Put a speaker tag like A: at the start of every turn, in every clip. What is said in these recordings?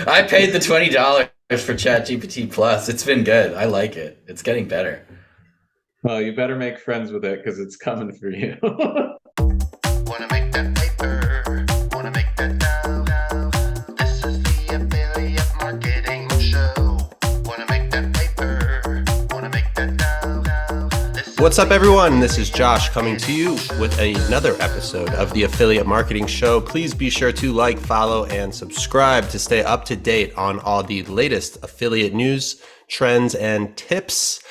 A: I paid the $20 for ChatGPT Plus. It's been good. I like it. It's getting better.
B: Well, you better make friends with it because it's coming for you.
C: Wanna make that paper, wanna make that dough. This is the affiliate marketing show. Wanna make that paper, wanna make that dough.
D: What's up, everyone? This is Josh coming to you with another episode of the Affiliate Marketing Show. Please be sure to like, follow, and subscribe to stay up to date on all the latest affiliate news, trends, and tips.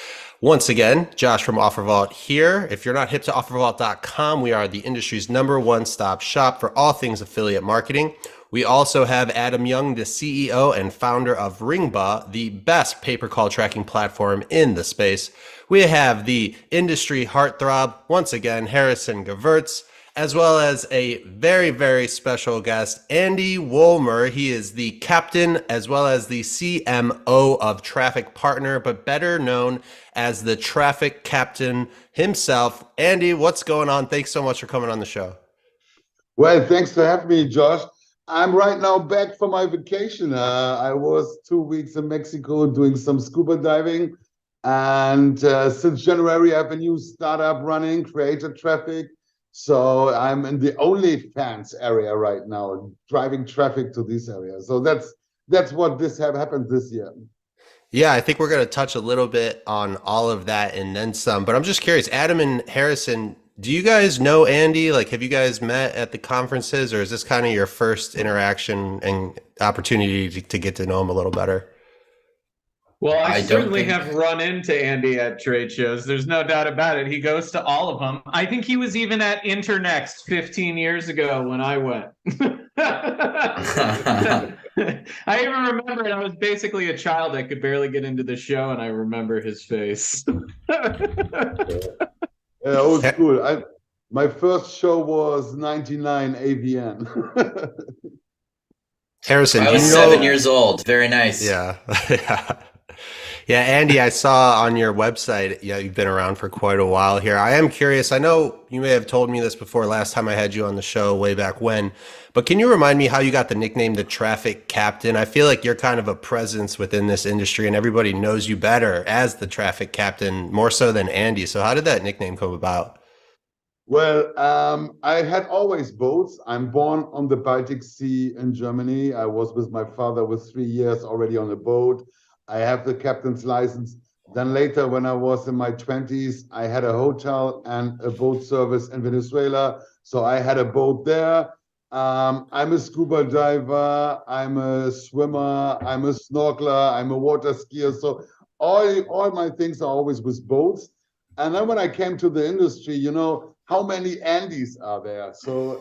D: Once again, Josh from OfferVault here. If you're not hip to OfferVault.com, we are the industry's number one-stop shop for all things affiliate marketing. We also have Adam Young, the CEO and founder of Ringba, the best pay-per-call tracking platform in the space. We have the industry heartthrob, once again, Harrison Gevirtz, as well as a very, very special guest, Andy Wullmer. He is the captain as well as the CMO of TrafficPartner, but better known as the traffic captain himself. Andy, what's going on? Thanks so much for coming on the show.
E: Well, thanks for having me, Josh. I'm right now back from my vacation. I was 2 weeks in Mexico doing some scuba diving. And since January, I have a new startup running, Creator Traffic. So I'm in the OnlyFans area right now, driving traffic to this area. So that's what happened this year.
D: Yeah, I think we're going to touch a little bit on all of that and then some. But I'm just curious, Adam and Harrison, do you guys know Andy? Like, have you guys met at the conferences, or is this kind of your first interaction and opportunity to get to know him a little better?
B: Well, I certainly have run into Andy at trade shows. There's no doubt about it. He goes to all of them. I think he was even at Internext 15 years ago when I went. I even remember it. I was basically a child. I could barely get into the show, and I remember his face.
E: Yeah, old school. My first show was 99 AVN.
D: Harrison,
A: I was 7 years old. Very nice.
D: Yeah. Yeah, Andy, I saw on your website, yeah, you've been around for quite a while here. I am curious. I know you may have told me this before last time I had you on the show way back when, but can you remind me how you got the nickname the Traffic Captain? I feel like you're kind of a presence within this industry and everybody knows you better as the Traffic Captain, more so than Andy. So how did that nickname come about?
E: Well, I had always boats. I'm born on the Baltic Sea in Germany. I was with my father with 3 years already on a boat. I have the captain's license. Then later, when I was in my 20s, I had a hotel and a boat service in Venezuela. So I had a boat there. I'm a scuba diver. I'm a swimmer. I'm a snorkeler. I'm a water skier. So all my things are always with boats. And then when I came to the industry, you know, how many Andys are there? So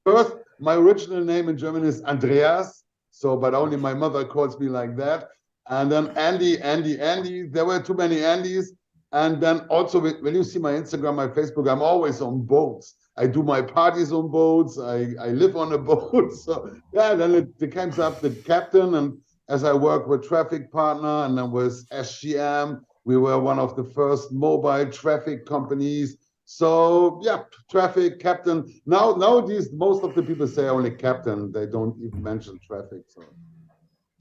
E: first, my original name in German is Andreas. So, but only my mother calls me like that. And then Andy. There were too many Andys. And then also, when you see my Instagram, my Facebook, I'm always on boats. I do my parties on boats. I live on a boat. So, yeah, then it became up the captain. And as I work with TrafficPartner and then with SGM, we were one of the first mobile traffic companies. So yeah, traffic captain. Nowadays, most of the people say only captain. They don't even mention traffic. So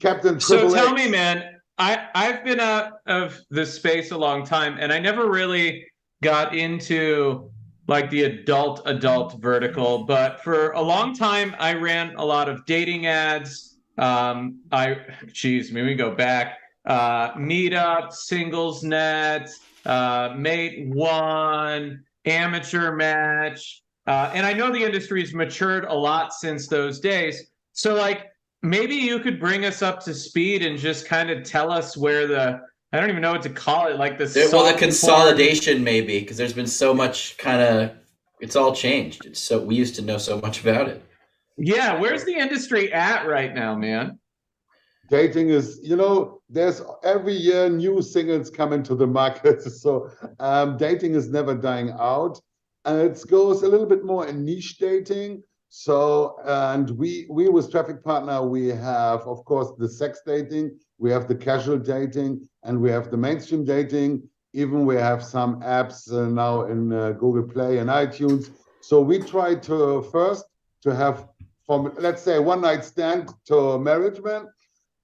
E: captain.
B: So tell me, man, I've been out of this space a long time, and I never really got into like the adult vertical. But for a long time, I ran a lot of dating ads. We go back. Meetup, Singles Net, Mate One, Amateur Match. And I know the industry's matured a lot since those days. So like maybe you could bring us up to speed and just kind of tell us where I don't even know what to call it, like
A: the consolidation maybe, because there's been so much it's all changed. We used to know so much about it.
B: Yeah, where's the industry at right now, man?
E: Dating is, you know, there's every year new singles come into the market. So dating is never dying out. And it goes a little bit more in niche dating. So, and we with TrafficPartner, we have, of course, the sex dating, we have the casual dating, and we have the mainstream dating. Even we have some apps now in Google Play and iTunes. So we try to first to have from, let's say, one night stand to management.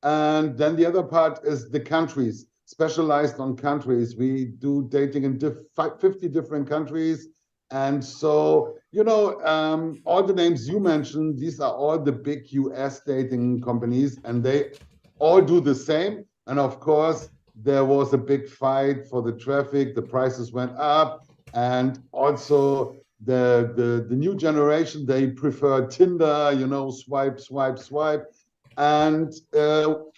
E: And then the other part is the countries, specialized on countries. We do dating in 50 different countries. And so, all the names you mentioned, these are all the big US dating companies, and they all do the same. And of course, there was a big fight for the traffic. The prices went up. And also the new generation, they prefer Tinder, swipe, swipe, swipe. And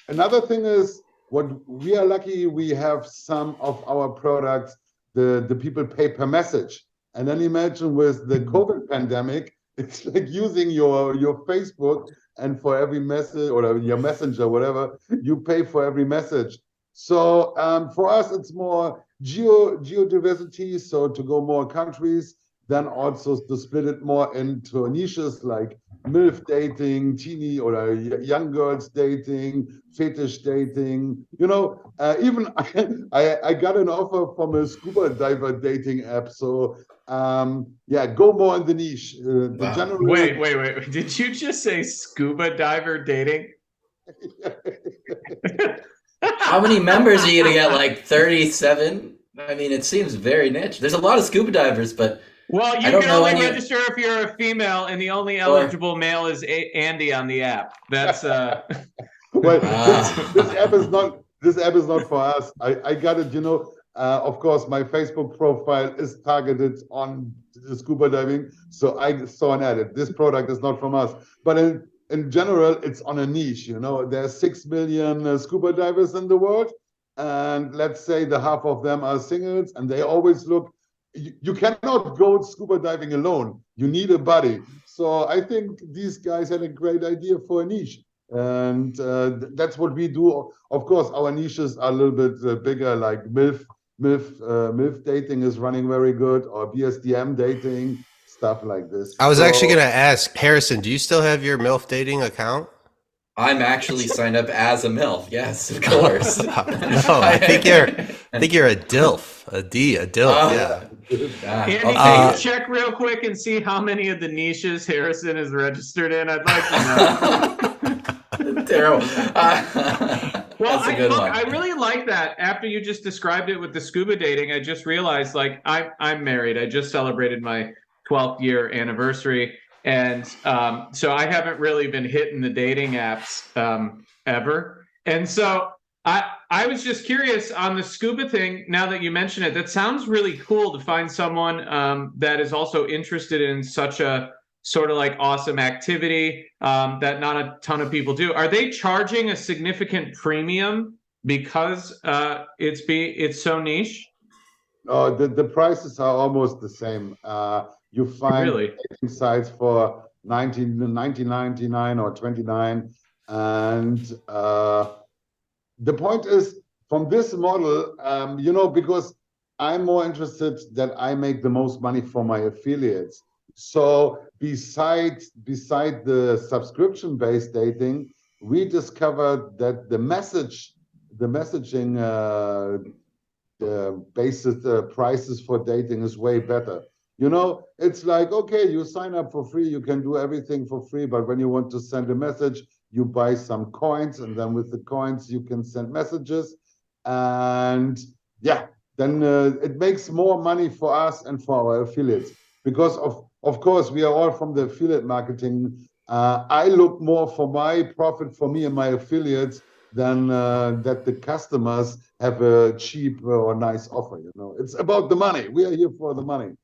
E: another thing is, what we are lucky, we have some of our products, the people pay per message. And then imagine with the COVID pandemic, it's like using your Facebook, and for every message or your messenger, whatever, you pay for every message. So for us, it's more geodiversity, so to go more countries, then also to split it more into niches like MILF dating, teeny or young girls dating, fetish dating. Even I got an offer from a scuba diver dating app. So go more in the niche.
A: Wow.
B: Wait. Did you just say scuba diver dating?
A: How many members are you gonna get? Like 37? I mean, it seems very niche. There's a lot of scuba divers, but
B: well, you can only register if you're a female, and the only eligible male is Andy on the app. That's
E: well, this app is not. This app is not for us. I got it. Of course, my Facebook profile is targeted on the scuba diving, so I saw an ad. This product is not from us, but in general, it's on a niche. There's 6 million scuba divers in the world, and let's say the half of them are singles, and they always look. You cannot go scuba diving alone. You need a buddy. So I think these guys had a great idea for a niche. And that's what we do. Of course, our niches are a little bit bigger, like MILF dating is running very good, or BSDM dating, stuff like this.
D: I was actually going to ask, Harrison, do you still have your MILF dating account?
A: I'm actually signed up as a MILF. Yes, of course.
D: No, I think you're a DILF, a DILF. Yeah.
B: Andy, can you check real quick and see how many of the niches Harrison is registered in? I'd like to know.
A: Terrible.
B: Well,
A: That's a good one.
B: I really like that. After you just described it with the scuba dating, I just realized, like, I'm married. I just celebrated my 12th year anniversary. And so I haven't really been hitting the dating apps ever. And so I was just curious on the scuba thing. Now that you mention it, that sounds really cool to find someone that is also interested in such a sort of like awesome activity that not a ton of people do. Are they charging a significant premium because it's so niche?
E: Oh, the prices are almost the same. You find dating sites for $19.99 or $29, and the point is, from this model, because I'm more interested that I make the most money for my affiliates. So beside the subscription-based dating, we discovered that the messaging basis prices for dating is way better. It's like, okay, you sign up for free, you can do everything for free, but when you want to send a message, you buy some coins, and then with the coins, you can send messages. And then it makes more money for us and for our affiliates. Because of course, we are all from the affiliate marketing. I look more for my profit for me and my affiliates than that the customers have a cheap or nice offer. It's about the money. We are here for the money.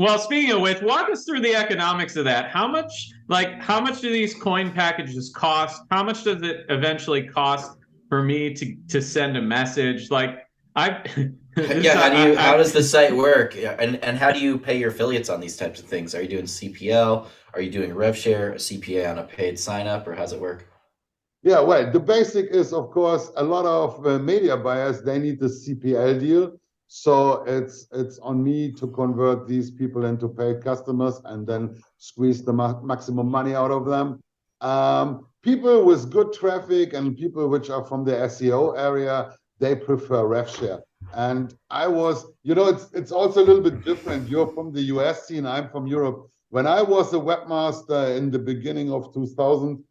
B: Well, speaking of which, walk us through the economics of that. How much do these coin packages cost? How much does it eventually cost for me to send a message? How
A: does the site work? And how do you pay your affiliates on these types of things? Are you doing CPL? Are you doing rev share, a CPA on a paid sign up, or how's it work?
E: Yeah, well, the basic is, of course, a lot of media buyers, they need the CPL deal. So it's on me to convert these people into paid customers and then squeeze the maximum money out of them. People with good traffic and people which are from the SEO area, they prefer rev share. And I was, it's also a little bit different. You're from the US scene, I'm from Europe. When I was a webmaster in the beginning of 2000,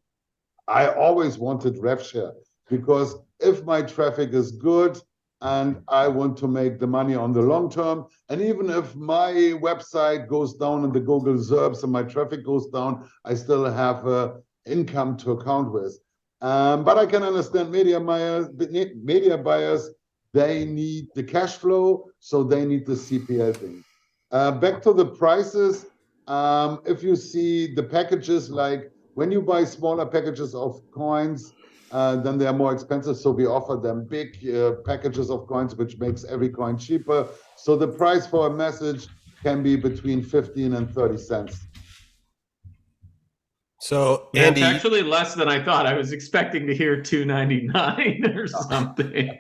E: I always wanted rev share, because if my traffic is good and I want to make the money on the long term, and even if my website goes down in the Google SERPs and my traffic goes down, I still have income to account with. But I can understand media buyers, they need the cash flow, so they need the CPL thing. Back to the prices, if you see the packages, like when you buy smaller packages of coins, then they are more expensive. So we offer them big packages of coins, which makes every coin cheaper. So the price for a message can be between 15 and 30 cents.
D: So,
B: Yeah,
D: Andy,
B: it's actually less than I thought. I was expecting to hear $2.99 or something.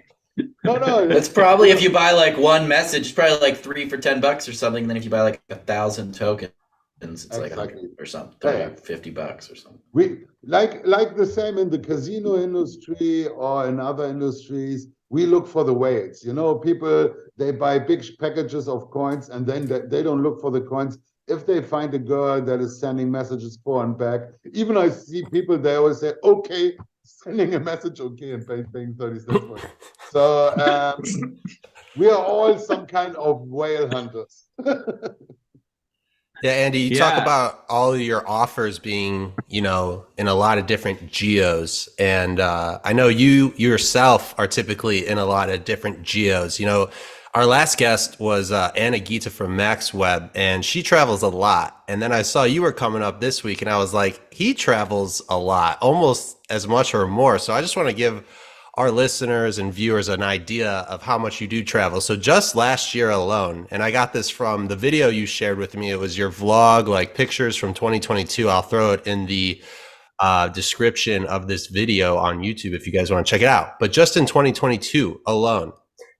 E: No,
A: It's probably, if you buy like one message, it's probably like 3 for $10 or something. Then if you buy like 1,000 tokens, it's like
E: Exactly.
A: 100 or something,
E: Yeah.
A: $50 or something.
E: We like the same in the casino industry or in other industries. We look for the whales. You know, people, they buy big packages of coins, and then they don't look for the coins. If they find a girl that is sending messages for and back, even I see people, they always say, okay, sending a message, okay, and paying 30 cents for it. So we are all some kind of whale hunters.
D: yeah, Andy, you talk
B: Yeah.
D: about all of your offers being, in a lot of different geos. And I know you yourself are typically in a lot of different geos. Our last guest was Anna Gita from MaxWeb, and she travels a lot. And then I saw you were coming up this week, and I was like, he travels a lot, almost as much or more. So I just want to give our listeners and viewers an idea of how much you do travel. So just last year alone, and I got this from the video you shared with me, it was your vlog, like pictures from 2022. I'll throw it in the description of this video on YouTube if you guys want to check it out. But just in 2022 alone,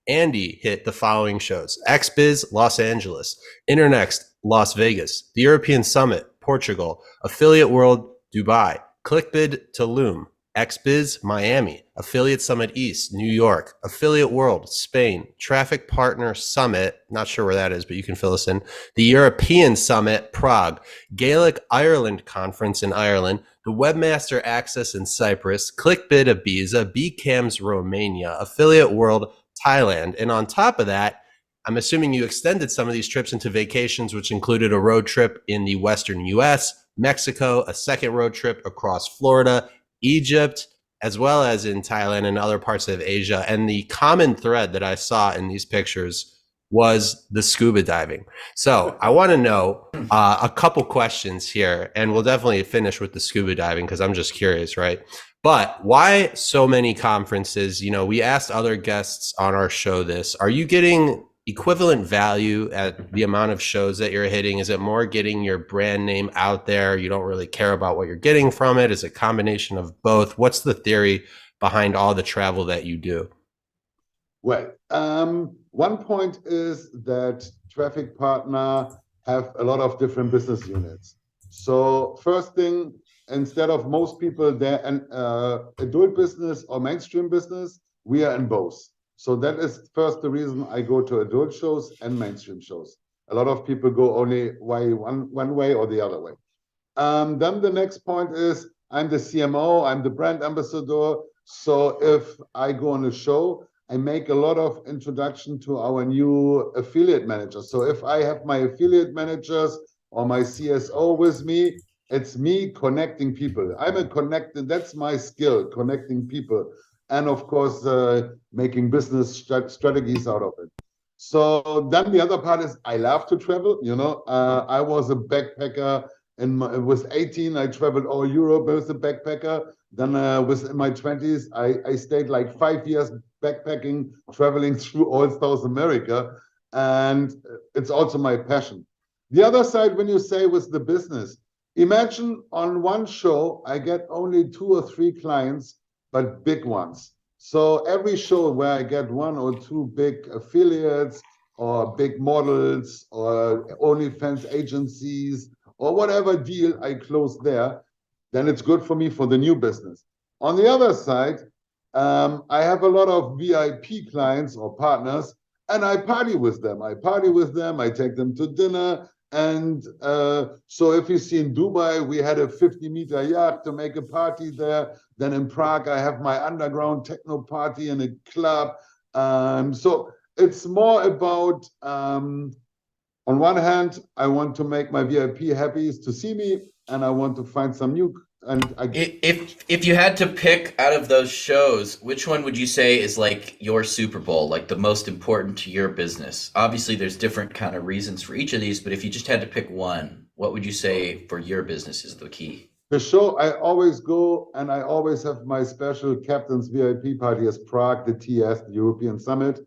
D: Andy hit the following shows: XBiz, Los Angeles; Internext, Las Vegas; the European Summit, Portugal; Affiliate World, Dubai; ClickBid, Tulum; XBiz, Miami; Affiliate Summit East, New York; Affiliate World, Spain; TrafficPartner Summit, not sure where that is, but you can fill us in; the European Summit, Prague; Gaelic Ireland Conference in Ireland; the Webmaster Access in Cyprus; ClickBid Ibiza; BCAMS Romania; Affiliate World, Thailand. And on top of that, I'm assuming you extended some of these trips into vacations, which included a road trip in the Western US, Mexico, a second road trip across Florida, Egypt, as well as in Thailand and other parts of Asia. And the common thread that I saw in these pictures was the scuba diving. So I want to know a couple questions here, and we'll definitely finish with the scuba diving because I'm just curious, right? But why so many conferences? We asked other guests on our show this. Are you getting equivalent value at the amount of shows that you're hitting? Is it more getting your brand name out there? You don't really care about what you're getting from it? Is it a combination of both? What's the theory behind all the travel that you do?
E: Well, one point is that TrafficPartner have a lot of different business units. So first thing, instead of most people, they're an adult business or mainstream business, we are in both. So that is first the reason I go to adult shows and mainstream shows. A lot of people go only one way or the other way. Then the next point is I'm the CMO, I'm the brand ambassador. So if I go on a show, I make a lot of introduction to our new affiliate managers. So if I have my affiliate managers or my CSO with me, it's me connecting people. I'm a connector. That's my skill, connecting people. And of course, making business strategies out of it. So then the other part is I love to travel. I was a backpacker. With 18, I traveled all Europe as a backpacker. Then in my 20s, I stayed like 5 years backpacking, traveling through all South America. And it's also my passion. The other side, when you say with the business, imagine on one show, I get only 2 or 3 clients, but big ones. So every show where I get 1 or 2 big affiliates or big models or OnlyFans agencies or whatever deal I close there, then it's good for me for the new business. On the other side, I have a lot of VIP clients or partners, and I party with them. I take them to dinner. And so if you see in Dubai, we had a 50-meter yacht to make a party there. Then in Prague, I have my underground techno party in a club. So it's more about, on one hand, I want to make my VIP happy to see me, and I want to find some new. And
A: If you had to pick out of those shows, which one would you say is like your Super Bowl, like the most important to your business? Obviously, there's different kind of reasons for each of these, but if you just had to pick one, what would you say for your business is the key?
E: the show I always go, and I always have my special captain's VIP party as Prague, the TS, the European Summit.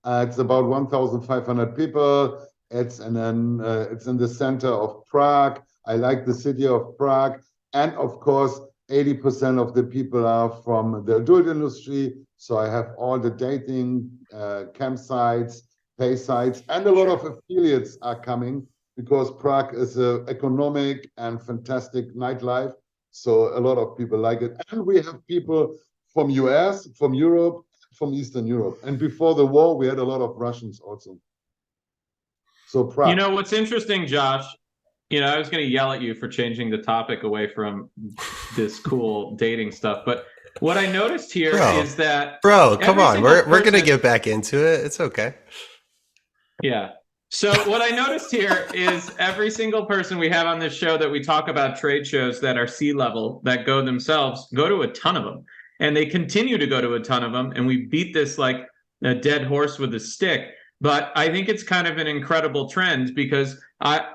E: It's about 1,500 people. It's in the center of Prague. I like the city of Prague. And of course, 80% of the people are from the adult industry. So I have all the dating campsites, pay sites, and a lot of affiliates are coming because Prague is an economic and fantastic nightlife. So a lot of people like it. And we have people from US, from Europe, from Eastern Europe. And before the war, we had a lot of Russians also. So Prague.
B: You know, what's interesting, Josh, I was going to yell at you for changing the topic away from this cool dating stuff. But what I noticed here is that...
D: Bro, come on. We're going to get back into it. It's okay.
B: Yeah. So what I noticed here is every single person we have on this show that we talk about trade shows that are C-level, that go themselves, go to a ton of them. And they continue to go to a ton of them. And we beat this like a dead horse with a stick. But I think it's kind of an incredible trend because I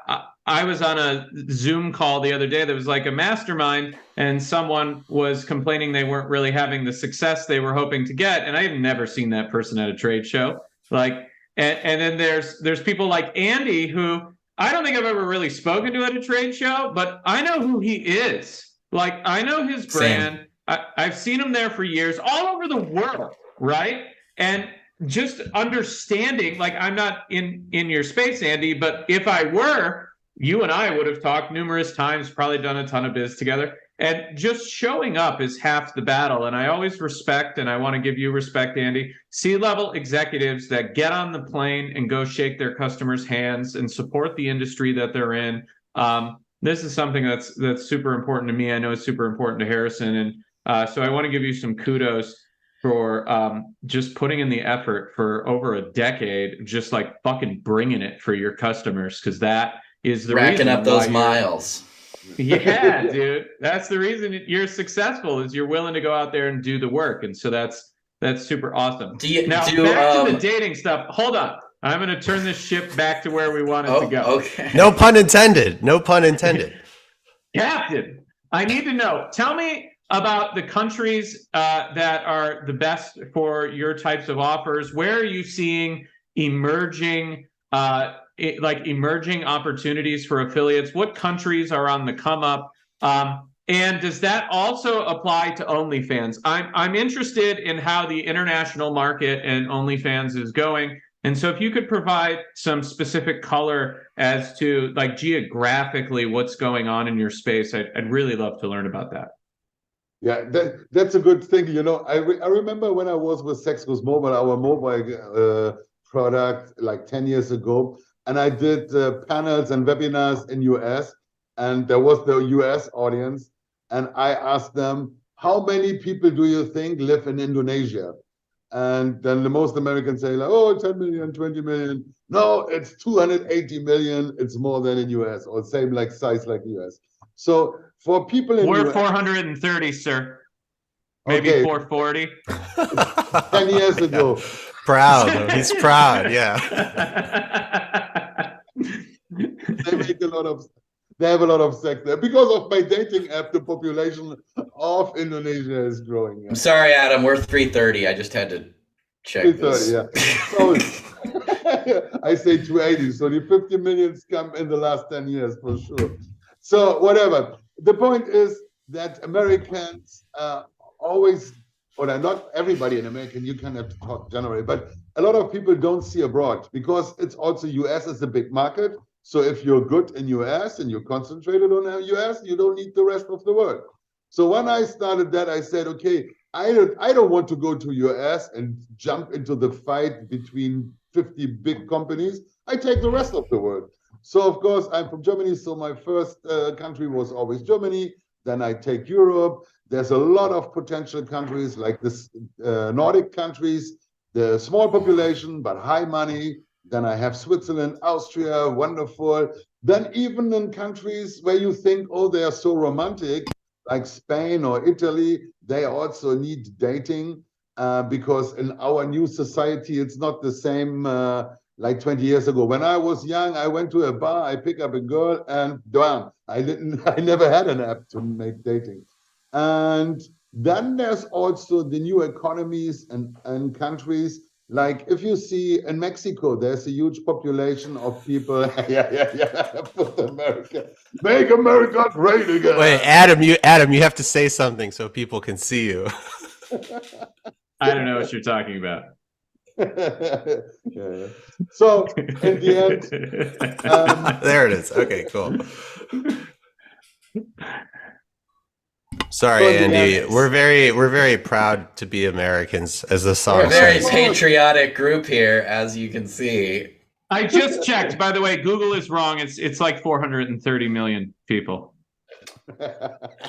B: was on a Zoom call the other day that was like a mastermind, and someone was complaining they weren't really having the success they were hoping to get. And I had never seen that person at a trade show. And then there's people like Andy, who I don't think I've ever really spoken to at a trade show, but I know who he is. Like, I know his brand. I've seen him there for years, all over the world, right? And just understanding, like, I'm not in your space, Andy, but if I were, you and I would have talked numerous times, probably done a ton of biz together. And just showing up is half the battle. And I always respect, and I want to give you respect, Andy, C-level executives that get on the plane and go shake their customers' hands and support the industry that they're in. This is something that's super important to me. I know it's super important to Harrison. And so I want to give you some kudos for just putting in the effort for over a decade, just like fucking bringing it for your customers, because that is the
A: racking
B: reason
A: up those miles.
B: Yeah, dude, that's the reason you're successful, is you're willing to go out there and do the work. And so that's super awesome. Back to the dating stuff. Hold on. I'm going to turn this ship back to where we want it to go.
D: Okay. No pun intended. No pun intended.
B: Captain, I need to know. Tell me about the countries that are the best for your types of offers. Where are you seeing emerging opportunities for affiliates? What countries are on the come up? And does that also apply to OnlyFans? I'm interested in how the international market and OnlyFans is going. And so if you could provide some specific color as to, like, geographically what's going on in your space, I'd really love to learn about that.
E: Yeah, that's a good thing. I remember when I was with Sexus Mobile, our mobile product, like 10 years ago, and I did panels and webinars in US, and there was the US audience, and I asked them, how many people do you think live in Indonesia? And then the most Americans say, like, oh, 10 million, 20 million. No, it's 280 million. It's more than in US, or same like size like US. So for people in
B: We're
E: US,
B: 430, sir. Maybe okay. 440.
E: 10 years ago.
D: Proud. He's proud. Yeah.
E: They have a lot of sex there. Because of my dating app, the population of Indonesia is growing. Yeah.
A: I'm sorry, Adam. We're 330. I just had to check this.
E: Yeah. So I say 280. So the 50 millions come in the last 10 years for sure. So whatever. The point is that Americans always, or not everybody in America, you can have to talk generally, but a lot of people don't see abroad because it's also US is a big market. So if you're good in US and you're concentrated on the US, you don't need the rest of the world. So when I started that, I said, okay, I don't want to go to US and jump into the fight between 50 big companies. I take the rest of the world. So of course, I'm from Germany, so my first country was always Germany. Then I take Europe. There's a lot of potential countries like this Nordic countries, the small population but high money. Then I have Switzerland, Austria, wonderful. Then even in countries where you think, oh, they are so romantic, like Spain or Italy, they also need dating because in our new society, it's not the same like 20 years ago. When I was young, I went to a bar, I pick up a girl, and damn, I never had an app to make dating. And then there's also the new economies and countries. Like if you see in Mexico, there's a huge population of people. yeah. Put America, make America great again.
D: Wait, Adam, you have to say something so people can see you.
B: I don't know what you're talking about.
E: yeah. So in the end,
D: there it is. Okay, cool. Sorry, Andy. We're very proud to be Americans, as the song
A: We're a very
D: says.
A: patriotic group here, as you can see.
B: I just checked, by the way, Google is wrong. It's like 430 million people.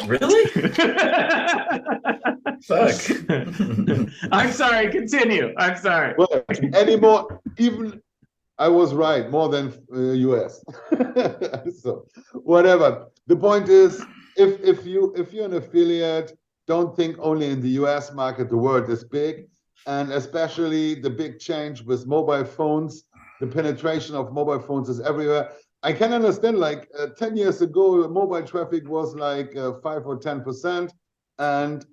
A: Really? Fuck.
B: I'm sorry, continue. I'm sorry.
E: Well, anymore, even I was right, more than US. So whatever. The point is, if you're an affiliate, don't think only in the US market. The world is big, and especially the big change with mobile phones. The penetration of mobile phones is everywhere. I can understand, like 10 years ago, mobile traffic was like 5 or 10%, and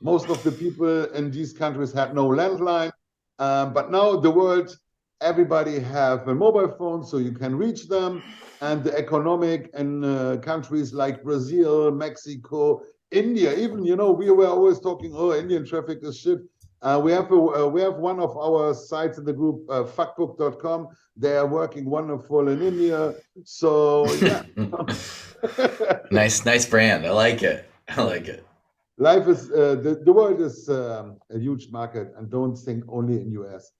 E: most of the people in these countries had no landline. But now the world, everybody have a mobile phone, so you can reach them. And the economic in countries like Brazil, Mexico, India, even, you know, we were always talking, oh, Indian traffic is shit. We have one of our sites in the group, fuckbook.com. They are working wonderful in India. So yeah.
A: Nice brand. I like it.
E: Life is the world is a huge market, and don't think only in US.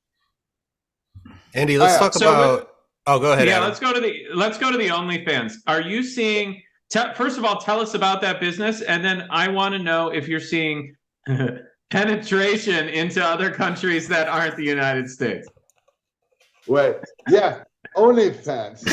D: Andy, let's talk about. Oh, go ahead.
B: Yeah,
D: Adam.
B: let's go to the OnlyFans. Are you seeing? First of all, tell us about that business, and then I want to know if you're seeing penetration into other countries that aren't the United States.
E: Well, yeah, OnlyFans.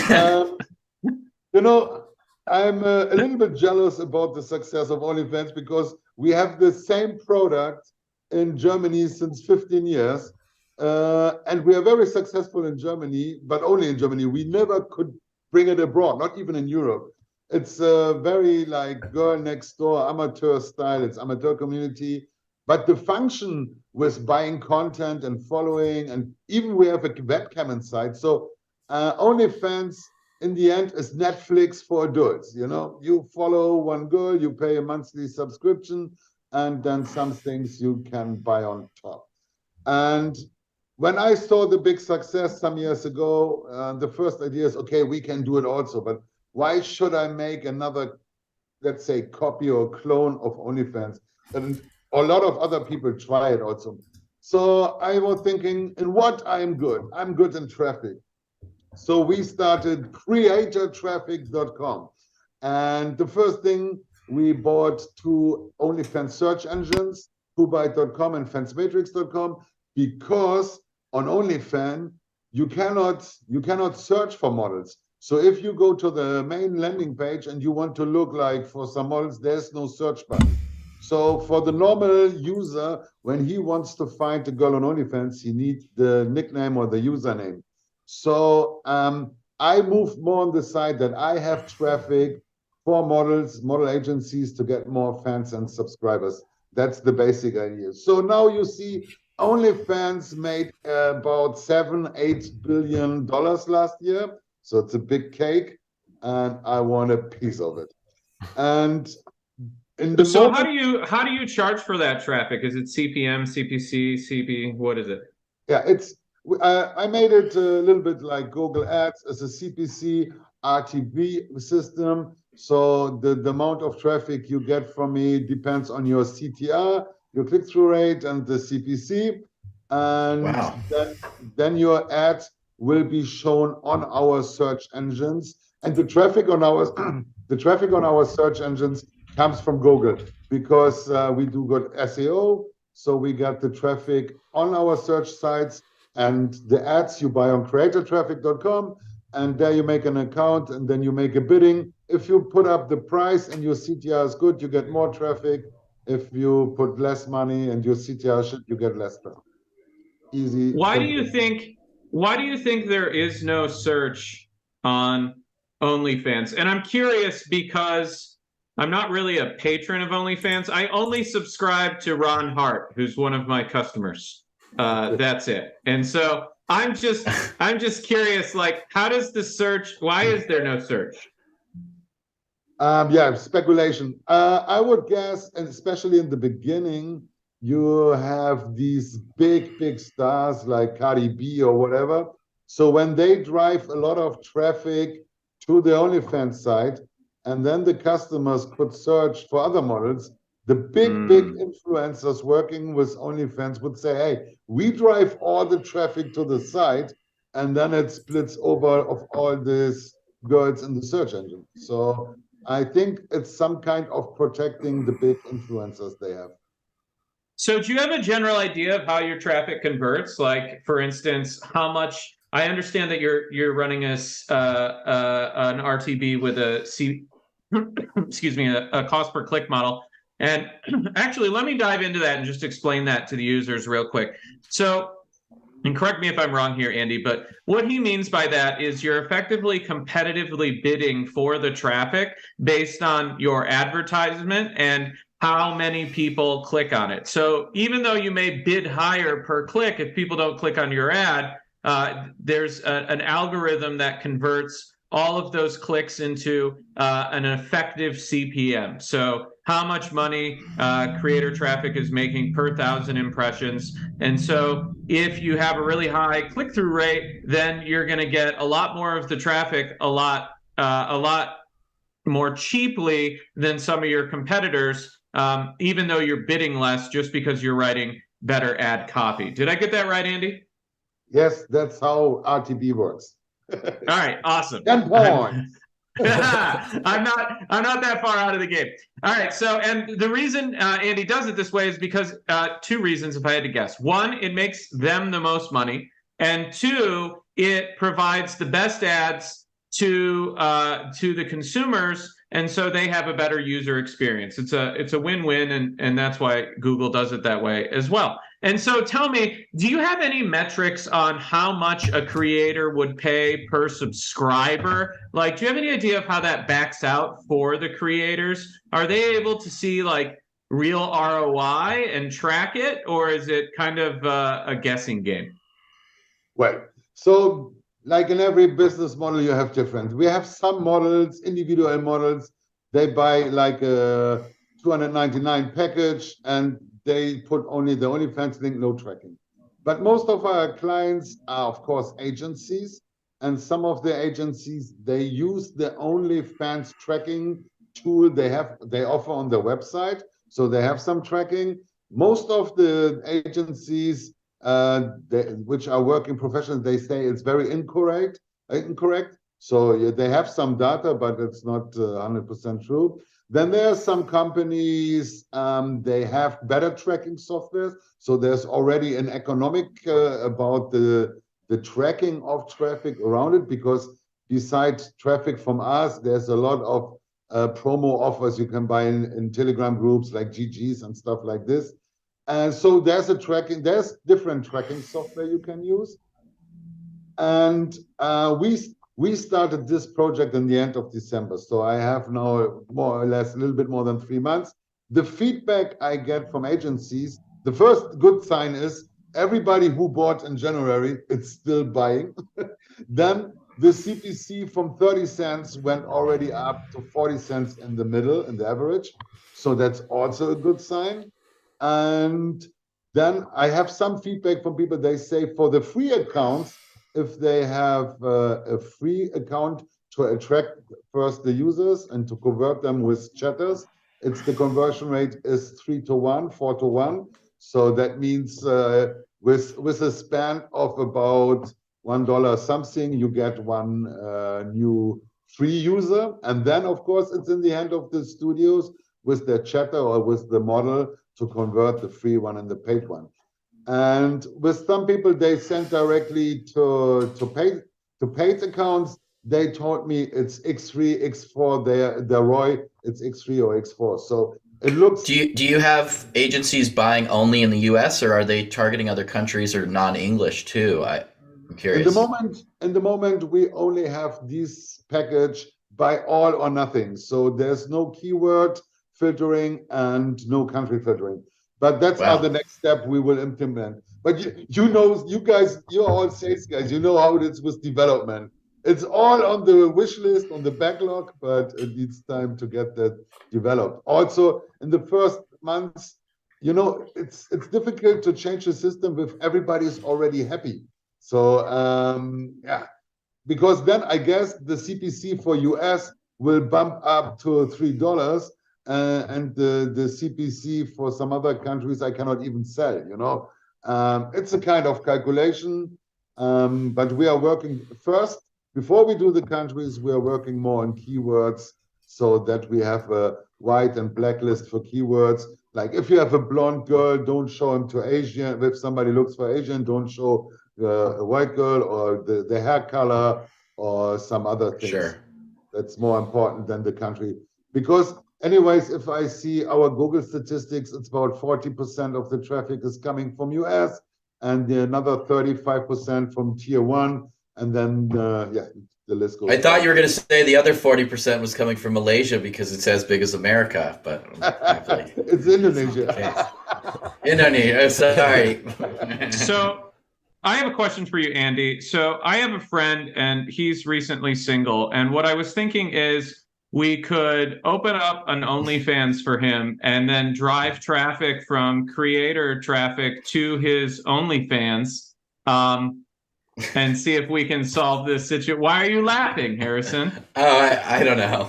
E: You know, I'm a little bit jealous about the success of OnlyFans because we have the same product in Germany since 15 years. And we are very successful in Germany, but only in Germany. We never could bring it abroad, not even in Europe. It's a very like girl next door, amateur style. It's amateur community. But the function with buying content and following, and even we have a webcam inside. So OnlyFans, in the end, is Netflix for adults. You know, you follow one girl, you pay a monthly subscription, and then some things you can buy on top. And when I saw the big success some years ago, the first idea is, okay, we can do it also, but why should I make another, let's say, copy or clone of OnlyFans? And a lot of other people try it also. So I was thinking, in what I'm good? I'm good in traffic. So we started creatortraffic.com. And the first thing, we bought 2 OnlyFans search engines, Scuba.com and fansmatrix.com, because on OnlyFans, you cannot search for models. So if you go to the main landing page and you want to look like for some models, there's no search button. So for the normal user, when he wants to find a girl on OnlyFans, he needs the nickname or the username. So I moved more on the side that I have traffic for models, model agencies to get more fans and subscribers. That's the basic idea. So now you see OnlyFans made about $7-8 billion last year. So it's a big cake, and I want a piece of it. And
B: so how do you charge for that traffic? Is it CPM, CPC, CP? What is it?
E: Yeah, it's I made it a little bit like Google Ads as a CPC RTB system. So the amount of traffic you get from me depends on your CTR, your click-through rate, and the CPC. And
A: wow.
E: then your ads will be shown on our search engines, and the traffic on our the traffic on our search engines comes from Google because we do good SEO. So we got the traffic on our search sites and the ads you buy on creatortraffic.com, and there you make an account and then you make a bidding. If you put up the price and your CTR is good, you get more traffic. If you put less money and your CTR shit, you get less traffic. Easy.
B: Why do
E: simple.
B: you think there is no search on OnlyFans? And I'm curious because I'm not really a patron of OnlyFans. I only subscribe to Ron Hart, who's one of my customers. That's it. And so I'm just curious, like, how does the search, why is there no search?
E: Yeah, speculation. I would guess, and especially in the beginning, you have these big stars like Cardi B or whatever. So when they drive a lot of traffic to the OnlyFans site, and then the customers could search for other models, the big influencers working with OnlyFans would say, hey, we drive all the traffic to the site, and then it splits over of all these girls in the search engine. So I think it's some kind of protecting the big influencers they have.
B: So do you have a general idea of how your traffic converts? Like, for instance, how much? I understand that you're running an RTB with a cost per click model. And actually, let me dive into that and just explain that to the users real quick. So, and correct me if I'm wrong here, Andy, but what he means by that is you're effectively competitively bidding for the traffic based on your advertisement and how many people click on it. So even though you may bid higher per click, if people don't click on your ad, there's an algorithm that converts all of those clicks into an effective CPM. So how much money creator traffic is making per 1,000 impressions. And so if you have a really high click-through rate, then you're going to get a lot more of the traffic a lot more cheaply than some of your competitors, even though you're bidding less just because you're writing better ad copy. Did I get that right, Andy?
E: Yes, that's how RTB works.
B: All right, awesome.
E: 10 points.
B: I'm not that far out of the game. All right, so and the reason Andy does it this way is because two reasons, if I had to guess. One, it makes them the most money, and two, it provides the best ads to the consumers, and so they have a better user experience. It's a win-win, and that's why Google does it that way as well. And so tell me, do you have any metrics on how much a creator would pay per subscriber? Like, do you have any idea of how that backs out for the creators? Are they able to see like real ROI and track it, or is it kind of a guessing game?
E: Well, so like in every business model, you have different. We have some models, individual models, they buy like a $299 package and they put only the OnlyFans link, no tracking. But most of our clients are, of course, agencies. And some of the agencies, they use the OnlyFans tracking tool they offer on their website. So they have some tracking. Most of the agencies which are working professionals, they say it's very incorrect. So they have some data, but it's not 100% true. Then there are some companies, they have better tracking software. So there's already an economic about the tracking of traffic around it, because besides traffic from us, there's a lot of promo offers you can buy in Telegram groups like GGs and stuff like this. And so there's different tracking software you can use. And we started this project in the end of December. So I have now more or less a little bit more than 3 months. The feedback I get from agencies, the first good sign is everybody who bought in January, it's still buying. Then the CPC from 30 cents went already up to 40 cents in the middle, in the average. So that's also a good sign. And then I have some feedback from people. They say for the free accounts, if they have a free account to attract first the users and to convert them with chatters, the conversion rate is 3 to 1, 4 to 1. So that means with a span of about $1 something, you get one new free user. And then, of course, it's in the hand of the studios with their chatter or with the model to convert the free one and the paid one. And with some people, they send directly to paid accounts. They told me it's X3, X4. Their ROI, it's X3 or X4. So it looks.
A: Do you have agencies buying only in the U.S. or are they targeting other countries or non-English too? I'm curious.
E: In the moment, we only have this package buy all or nothing. So there's no keyword filtering and no country filtering. But that's
A: Wow.
E: the next step we will implement. But you know, you guys, you're all sales guys. You know how it is with development. It's all on the wish list, on the backlog, but it needs time to get that developed. Also, in the first months, you know, it's difficult to change the system if everybody's already happy. So yeah, because then I guess the CPC for US will bump up to $3, and the CPC for some other countries I cannot even sell. You know, it's a kind of calculation, but we are working first. Before we do the countries, we are working more on keywords so that we have a white and black list for keywords. Like if you have a blonde girl, don't show him to Asian. If somebody looks for Asian, don't show a white girl or the hair color or some other things.
A: Sure.
E: That's more important than the country. Because anyways, if I see our Google statistics, it's about 40% of the traffic is coming from US and another 35% from tier 1. And then, yeah, the list goes.
A: I thought you were going to say the other 40% was coming from Malaysia because it's as big as America, but
E: it's Indonesia.
A: Okay. Indonesia, sorry.
B: So I have a question for you, Andy. So I have a friend and he's recently single. And what I was thinking is we could open up an OnlyFans for him and then drive traffic from creator traffic to his OnlyFans. And see if we can solve this situation. Why are you laughing, Harrison?
A: Oh, I don't know.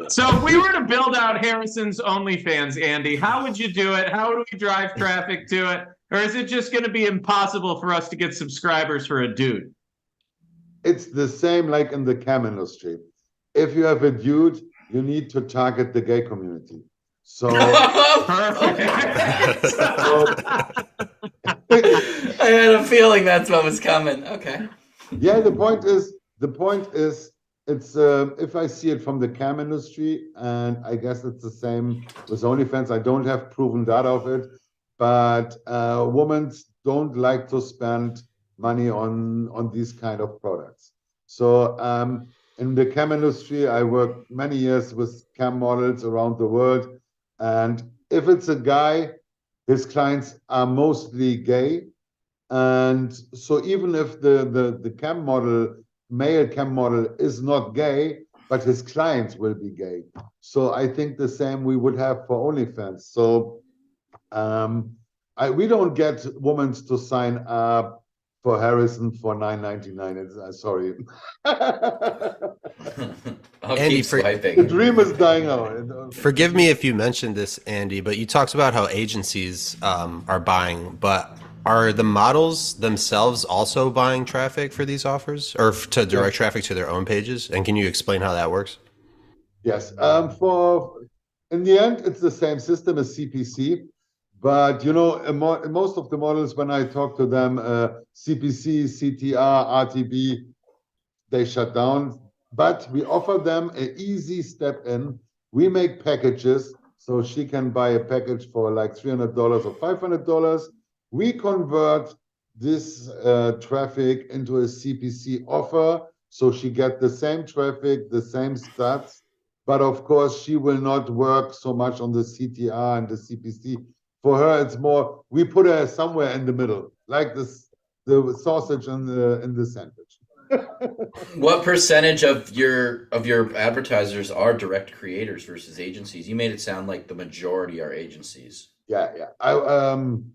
B: So if we were to build out Harrison's OnlyFans, Andy, how would you do it? How would we drive traffic to it? Or is it just going to be impossible for us to get subscribers for a dude?
E: It's the same like in the cam industry. If you have a dude, you need to target the gay community. So
B: Perfect.
A: I had a feeling that's what was coming. Okay.
E: Yeah, the point is, it's if I see it from the cam industry, and I guess it's the same with OnlyFans. I don't have proven data of it, but women don't like to spend money on these kind of products. So in the cam industry, I worked many years with cam models around the world, and if it's a guy, his clients are mostly gay. And so even if the cam model, male cam model is not gay, but his clients will be gay. So I think the same we would have for OnlyFans. So we don't get women to sign up for Harrison for $9.99. Sorry.
A: I'll
D: Andy,
A: keep swiping.
E: The dream is dying out.
D: Forgive me if you mentioned this, Andy, but you talked about how agencies are buying, but are the models themselves also buying traffic for these offers or to direct traffic to their own pages? And can you explain how that works?
E: Yes. In the end, it's the same system as CPC. But, you know, most of the models, when I talk to them, CPC, CTR, RTB, they shut down. But we offer them an easy step in. We make packages, so she can buy a package for like $300 or $500. We convert this traffic into a CPC offer, so she get the same traffic, the same stats. But of course, she will not work so much on the CTR and the CPC. For her, it's more, we put her somewhere in the middle, like this, the sausage in the sandwich.
A: What percentage of your advertisers are direct creators versus agencies? You made it sound like the majority are agencies.
E: Yeah. 80%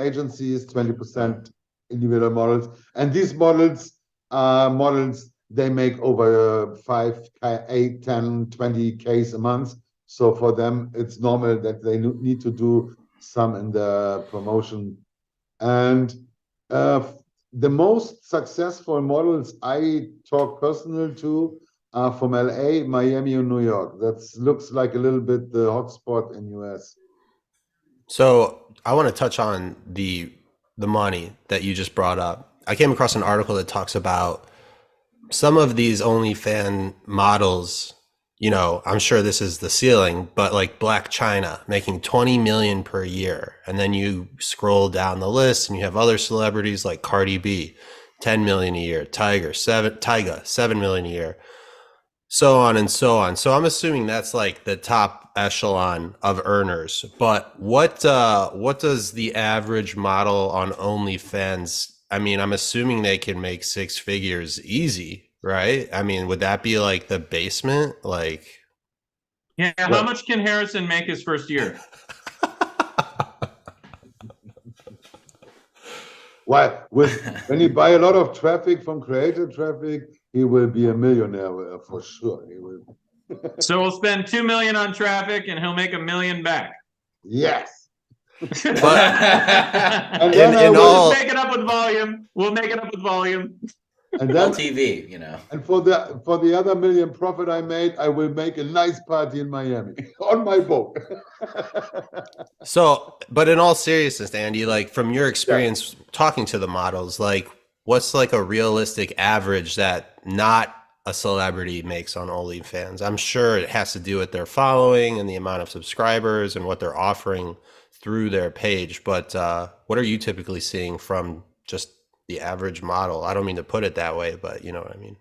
E: agencies, 20% individual models. And these models are models, they make over 5, 8, 10, 20 Ks a month. So for them, it's normal that they need to do some in the promotion And the most successful models I talk personal to are from LA, Miami, and New York. That looks like a little bit the hotspot in US.
D: So I want to touch on the money that you just brought up. I came across an article that talks about some of these OnlyFans models. You know, I'm sure this is the ceiling, but like Black China making 20 million per year. And then you scroll down the list and you have other celebrities like Cardi B, 10 million a year, Tyga, 7 million a year, so on and so on. So I'm assuming that's like the top echelon of earners. But what does the average model on OnlyFans? I mean, I'm assuming they can make six figures easy, right? I mean, would that be like the basement? Like,
B: Yeah, how much can Harrison make his first year?
E: Why? When you buy a lot of traffic from creator traffic, he will be a millionaire for sure. He will.
B: So we'll spend 2 million on traffic and he'll make $1 million back.
E: Yes.
B: And
E: then
B: we'll just make it up with volume. We'll make it up with volume.
E: And then
A: LTV, you know.
E: And for the other $1 million profit I made, I will make a nice party in Miami on my boat.
D: so, but in all seriousness, Andy, like from your experience talking to the models, like what's like a realistic average that not a celebrity makes on OnlyFans? I'm sure it has to do with their following and the amount of subscribers and what they're offering through their page. But what are you typically seeing from just the average model? I don't mean to put it that way, but you know what I mean.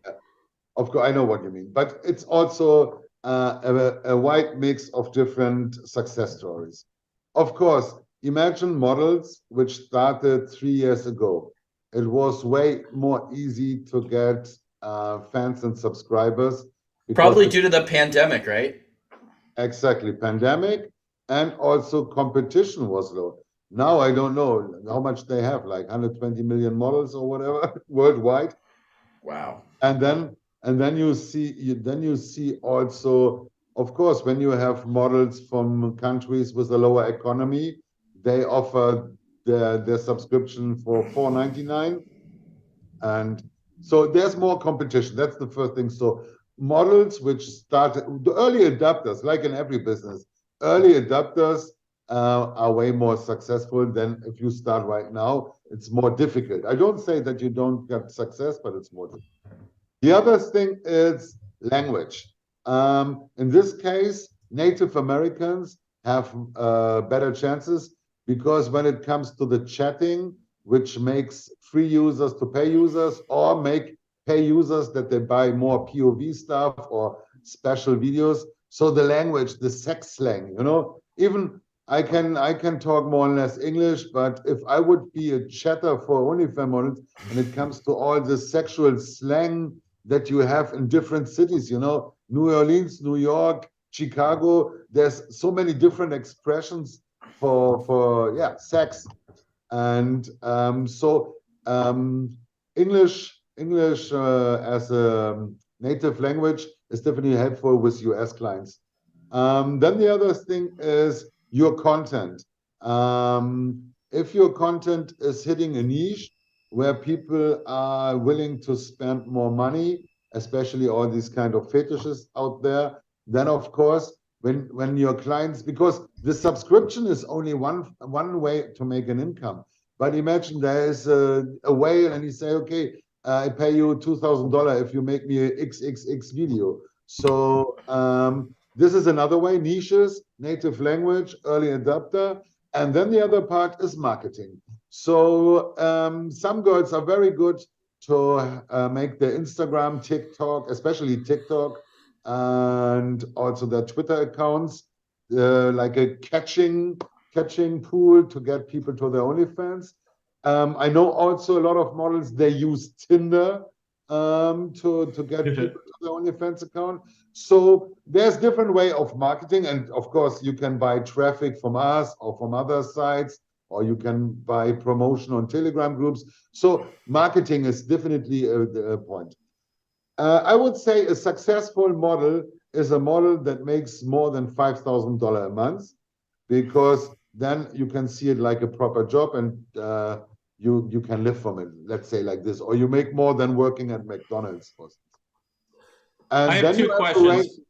E: Of course, I know what you mean. But it's also a wide mix of different success stories. Of course, imagine models which started 3 years ago. It was way more easy to get fans and subscribers.
A: Probably due to the pandemic, right?
E: Exactly, pandemic, and also competition was low. Now I don't know how much they have, like 120 million models or whatever worldwide.
A: Wow.
E: And then you see also, of course, when you have models from countries with a lower economy, they offer their subscription for $4.99, and so there's more competition. That's the first thing. So models which started, the early adopters, like in every business, early adopters are way more successful than if you start right now. It's more difficult. I don't say that you don't get success, but it's more difficult. The other thing is language. In this case, Native Americans have better chances because when it comes to the chatting, which makes free users to pay users or make pay users that they buy more POV stuff or special videos. So the language, the sex slang, you know, even I can talk more or less English, but if I would be a chatter for OnlyFans models, when it comes to all the sexual slang that you have in different cities, you know, New Orleans, New York, Chicago, there's so many different expressions for sex. And English as a native language is definitely helpful with US clients. Then the other thing is your content. If your content is hitting a niche where people are willing to spend more money, especially all these kind of fetishes out there, then of course, when your clients, because the subscription is only one way to make an income. But imagine there is a whale and you say, okay, I pay you $2,000 if you make me a XXX video. So this is another way, niches, native language, early adopter. And then the other part is marketing. So some girls are very good to make their Instagram, TikTok, especially TikTok, and also their Twitter accounts, like a catching pool to get people to their OnlyFans. I know also a lot of models, they use Tinder to get people to their OnlyFans account. So there's different way of marketing. And of course, you can buy traffic from us or from other sites, or you can buy promotion on Telegram groups. So marketing is definitely a point. I would say a successful model is a model that makes more than $5,000 a month, because then you can see it like a proper job, and you can live from it. Let's say like this, or you make more than working at McDonald's. And
B: I have
E: then
B: two
E: you have to rank.
B: questions.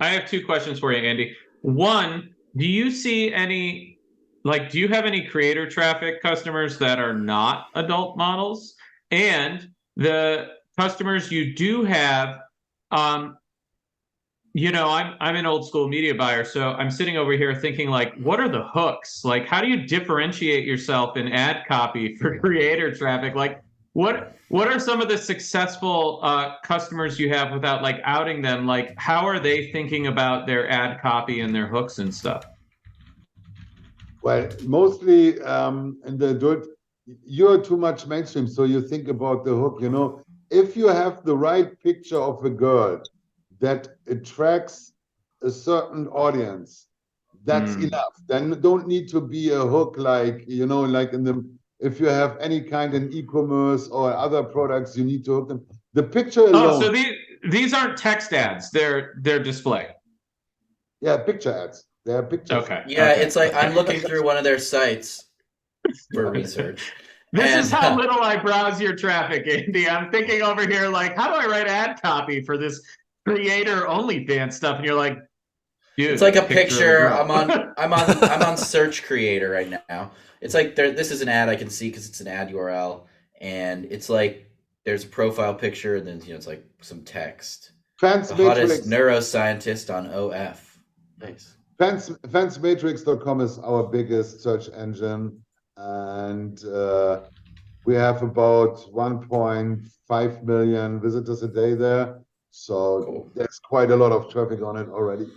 B: I have two questions for you, Andy. One, do you see any, like, do you have any creator traffic customers that are not adult models? And the customers you do have, you know, I'm an old school media buyer, so I'm sitting over here thinking, like, what are the hooks? Like, how do you differentiate yourself in ad copy for creator traffic? Like, what are some of the successful customers you have without like outing them? Like, how are they thinking about their ad copy and their hooks and stuff?
E: Well, mostly in the adult, you're too much mainstream, so you think about the hook. You know, if you have the right picture of a girl that attracts a certain audience, that's enough. Then don't need to be a hook like, you know, like if you have any kind in e-commerce or other products, you need to hook them. The picture alone.
B: Oh, so these aren't text ads; they're display.
E: Yeah, picture ads. They're pictures.
B: Okay.
A: Yeah,
B: okay.
A: it's like I'm looking through one of their sites for research.
B: This is how little I browse your traffic, Andy. I'm thinking over here, like, how do I write ad copy for this creator OnlyFans stuff? And you're like, dude,
A: it's like a picture.
B: of a
A: I'm on Search Creator right now. It's like this is an ad I can see because it's an ad URL, and it's like there's a profile picture, and then it's like some text.
E: Fans
A: The
E: Matrix.
A: hottest neuroscientist on OF. Nice.
E: Fansmatrix.com is our biggest search engine, and we have about 1.5 million visitors a day there. So
A: Cool.
E: There's quite a lot of traffic on it already.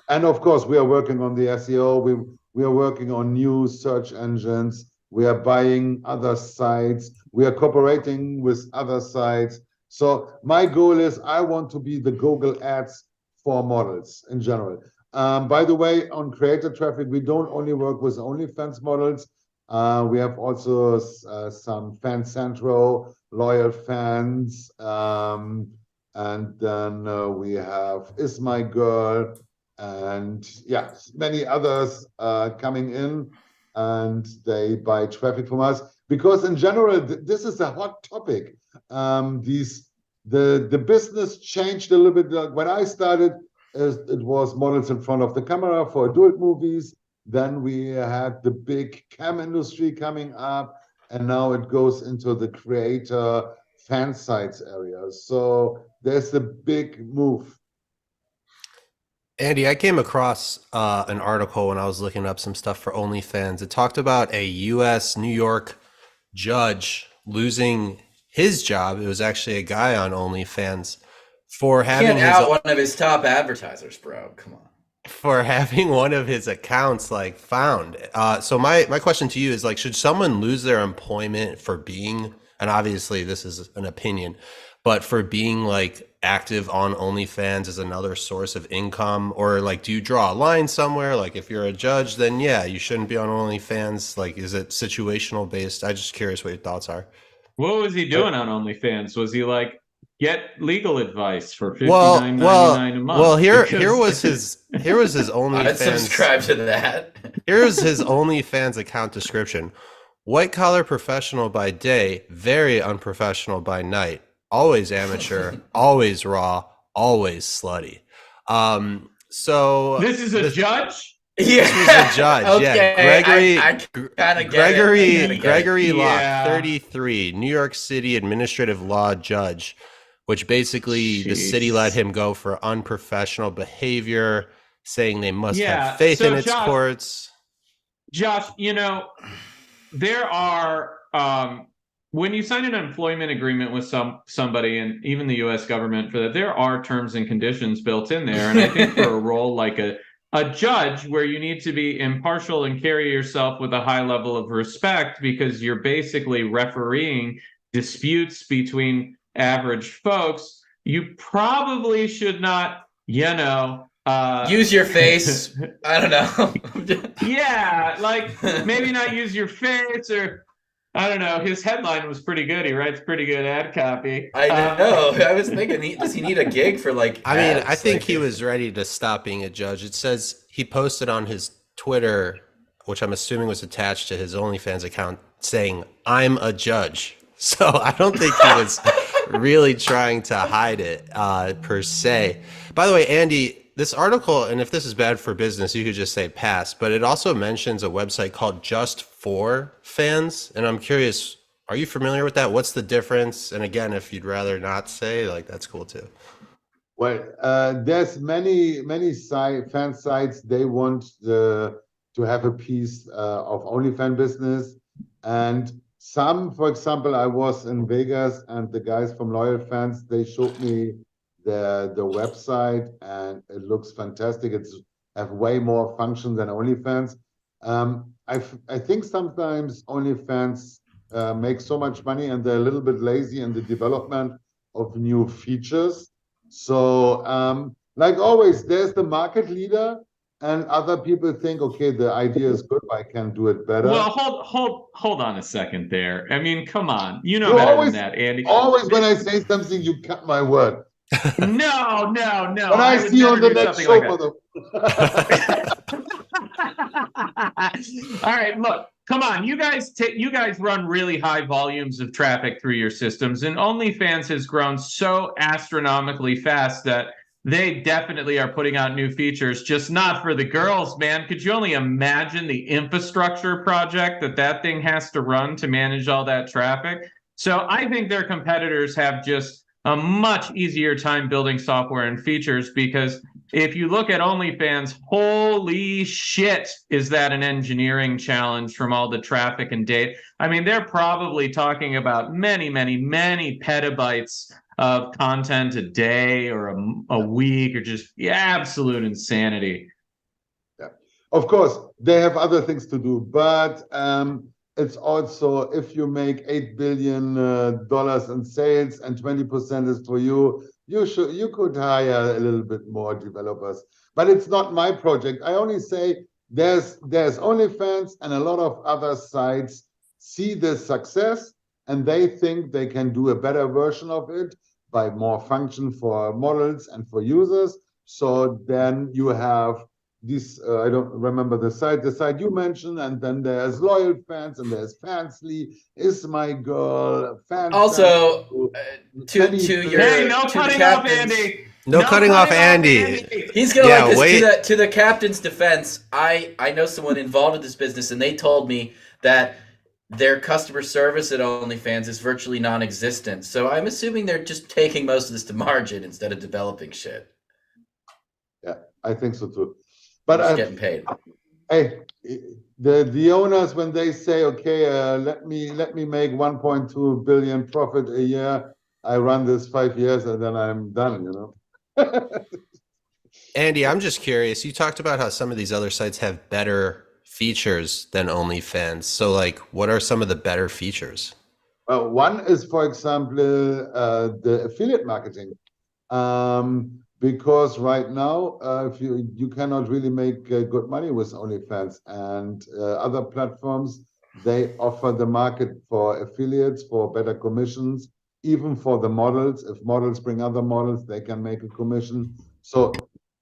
E: And of course, we are working on the SEO. We are working on new search engines. We are buying other sites. We are cooperating with other sites. So my goal is I want to be the Google Ads for models in general. By the way, on creator traffic, we don't only work with OnlyFans models. We have also some Fan Central, loyal fans, and then we have Is My Girl, and yeah, many others coming in, and they buy traffic from us because in general this is a hot topic. The business changed a little bit. Like when I started, it was models in front of the camera for adult movies. Then we had the big cam industry coming up, and now it goes into the creator fan sites area. So there's a big move.
D: Andy, I came across an article when I was looking up some stuff for OnlyFans. It talked about a U.S. New York judge losing his job. It was actually a guy on OnlyFans for having
A: Can't out one of his top advertisers, bro. Come on.
D: For having one of his accounts like found. So my question to you is, like, should someone lose their employment for being, and obviously this is an opinion, but for being like active on OnlyFans as another source of income? Or like, do you draw a line somewhere? Like if you're a judge, then yeah, you shouldn't be on OnlyFans. Like, is it situational based? I'm just curious what your thoughts are.
B: What was he doing on OnlyFans? Was he like, get legal advice for $59.99 a month?
D: Well, here was his OnlyFans.
A: I'd subscribe to that.
D: Here's his OnlyFans account description: white collar professional by day, very unprofessional by night. Always amateur, always raw, always slutty. So
B: this is a judge.
A: Yeah,
D: this was a judge.
A: Okay.
D: Yeah, Gregory Locke,
B: Yeah.
D: 33, New York City administrative law judge, which basically the city let him go for unprofessional behavior, saying they must have faith in its courts.
B: Josh, you know, there are when you sign an employment agreement with somebody, and even the U.S. government for that, there are terms and conditions built in there. And I think for a role like a judge, where you need to be impartial and carry yourself with a high level of respect, because you're basically refereeing disputes between average folks, you probably should not,
A: use your face. I don't know.
B: Yeah, like maybe not use your face, or I don't know. His headline was pretty good. He writes pretty good ad copy.
A: I know. I was thinking, does he need a gig for like?
D: I mean,
A: ads?
D: I think he was ready to stop being a judge. It says he posted on his Twitter which I'm assuming was attached to his OnlyFans account, saying, "I'm a judge." So I don't think he was really trying to hide it per se. By the way, Andy, this article, and if this is bad for business, you could just say pass, but it also mentions a website called Just For Fans. And I'm curious, are you familiar with that? What's the difference? And again, if you'd rather not say, like, that's cool too.
E: Well, there's many fan sites. They want to have a piece of OnlyFans business, and some, for example, I was in Vegas, and the guys from Loyal Fans, they showed me the website, and it looks fantastic. It's have way more function than OnlyFans. I think sometimes OnlyFans make so much money, and they're a little bit lazy in the development of new features. So, like always, there's the market leader, and other people think, okay, the idea is good, but I can do it better.
B: Well, hold on a second there. I mean, come on, you know
E: You
B: better
E: always-
B: than that, Andy.
E: Always when I say something, you cut my word.
B: No.
E: When I
B: would
E: see you
B: never
E: on the
B: do
E: next
B: something
E: show,
B: All right, look, come on, you guys run really high volumes of traffic through your systems, and OnlyFans has grown so astronomically fast that they definitely are putting out new features, just not for the girls, man. Could you only imagine the infrastructure project that thing has to run to manage all that traffic? So I think their competitors have just a much easier time building software and features, because if you look at OnlyFans, holy shit, is that an engineering challenge from all the traffic and data. I mean, they're probably talking about many petabytes of content a day or a week, or just absolute insanity.
E: Yeah, of course, they have other things to do, but it's also, if you make $8 billion in sales and 20% is for you, you could hire a little bit more developers. But it's not my project. I only say there's OnlyFans, and a lot of other sites see the success, and they think they can do a better version of it by more function for models and for users. So then you have this, I don't remember the site you mentioned, and then there's Loyal Fans, and there's Fansly, Is My Girl, Fans.
A: Also, to your
B: Hey, no
A: to the
B: cutting off,
A: captains-
B: Andy.
D: No cutting off Andy.
A: He's gonna
D: Yeah,
A: like this.
D: wait.
A: To the captain's defense, I know someone involved in this business, and they told me that their customer service at OnlyFans is virtually non-existent. So I'm assuming they're just taking most of this to margin instead of developing shit.
E: Yeah, I think so too.
A: But
E: But
A: getting paid.
E: hey, the owners, when they say, okay, let me make 1.2 billion profit a year, I run this 5 years and then I'm done, you know.
D: Andy, I'm just curious. You talked about how some of these other sites have better features than OnlyFans. So, like, what are some of the better features?
E: One is, for example, the affiliate marketing. Because right now, if you cannot really make good money with OnlyFans, and other platforms, they offer the market for affiliates for better commissions, even for the models. If models bring other models, they can make a commission. So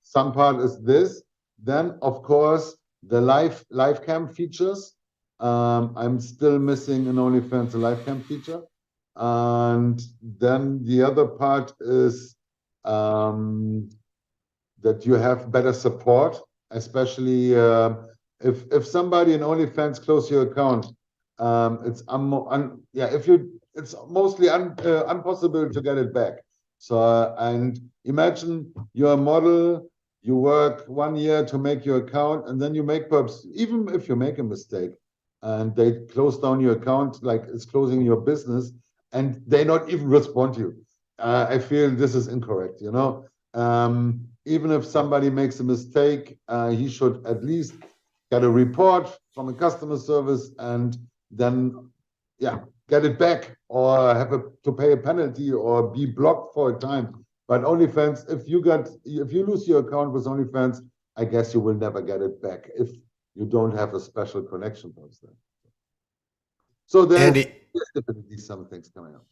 E: some part is this. Then, of course, the live cam features. I'm still missing in OnlyFans a live cam feature. And then the other part is that you have better support, especially if somebody in OnlyFans close your account, it's mostly impossible to get it back. So and imagine you're a model, you work 1 year to make your account, and then you make perhaps, even if you make a mistake, and they close down your account, like it's closing your business, and they not even respond to you. I feel this is incorrect, you know. Even if somebody makes a mistake, he should at least get a report from a customer service, and then, yeah, get it back, or have to pay a penalty, or be blocked for a time. But OnlyFans, if you lose your account with OnlyFans, I guess you will never get it back if you don't have a special connection with them. So there's definitely some things coming up.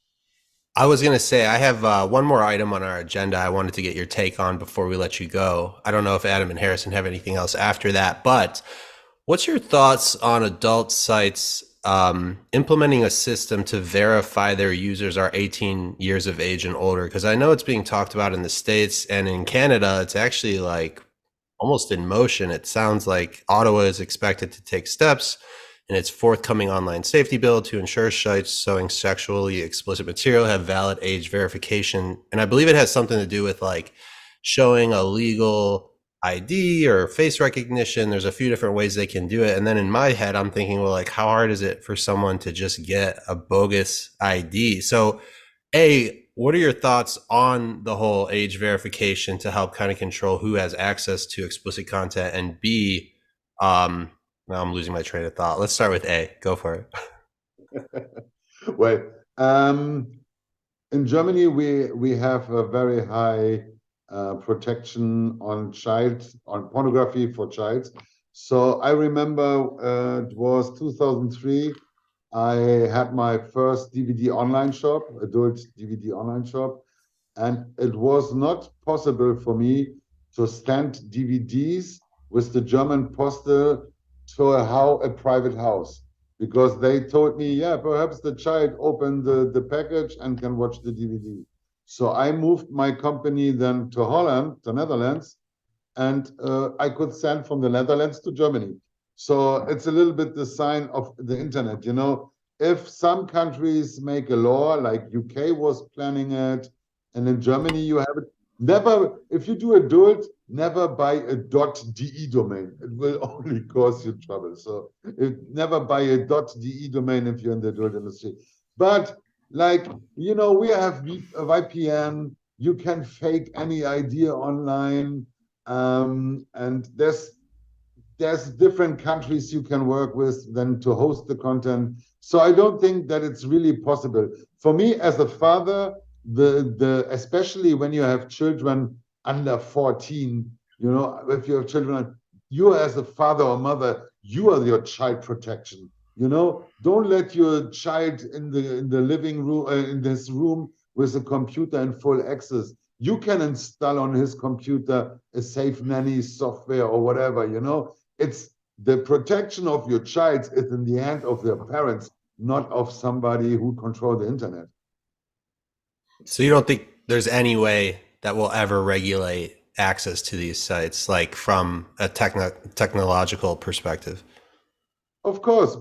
D: I was going to say, I have one more item on our agenda I wanted to get your take on before we let you go. I don't know if Adam and Harrison have anything else after that, but What's your thoughts on adult sites implementing a system to verify their users are 18 years of age and older? Because I know it's being talked about in the States, and in Canada, it's actually like almost in motion. It sounds like Ottawa is expected to take steps in its forthcoming online safety bill to ensure sites showing sexually explicit material have valid age verification. And I believe it has something to do with like showing a legal ID or face recognition. There's a few different ways they can do it. And then in my head, I'm thinking, well, like, how hard is it for someone to just get a bogus ID? So, A, what are your thoughts on the whole age verification to help kind of control who has access to explicit content? And B, now I'm losing my train of thought. Let's start with A. Go for it.
E: Well, in Germany, we have a very high protection on pornography for child. So I remember it was 2003. I had my first DVD online shop, adult DVD online shop, and it was not possible for me to send DVDs with the German postal to a private house, because they told me, yeah, perhaps the child opened the package and can watch the DVD. So I moved my company then to Holland, to Netherlands, and I could send from the Netherlands to Germany. So it's a little bit the sign of the internet, you know. If some countries make a law, like UK was planning it, and in Germany you have it, never, if you do adult, never buy a .de domain. It will only cause you trouble. So never buy a .de domain if you're in the adult industry. But like, you know, we have a VPN, you can fake any idea online, and there's different countries you can work with than to host the content. So I don't think that it's really possible. For me as a father, especially when you have children under 14, you know, if you have children, you as a father or mother, you are your child protection. You know, don't let your child in the living room, in this room with a computer in full access. You can install on his computer a safe nanny software or whatever, you know. It's the protection of your child is in the hand of their parents, not of somebody who controls the internet.
D: So you don't think there's any way that we'll ever regulate access to these sites, like from a technological perspective?
E: Of course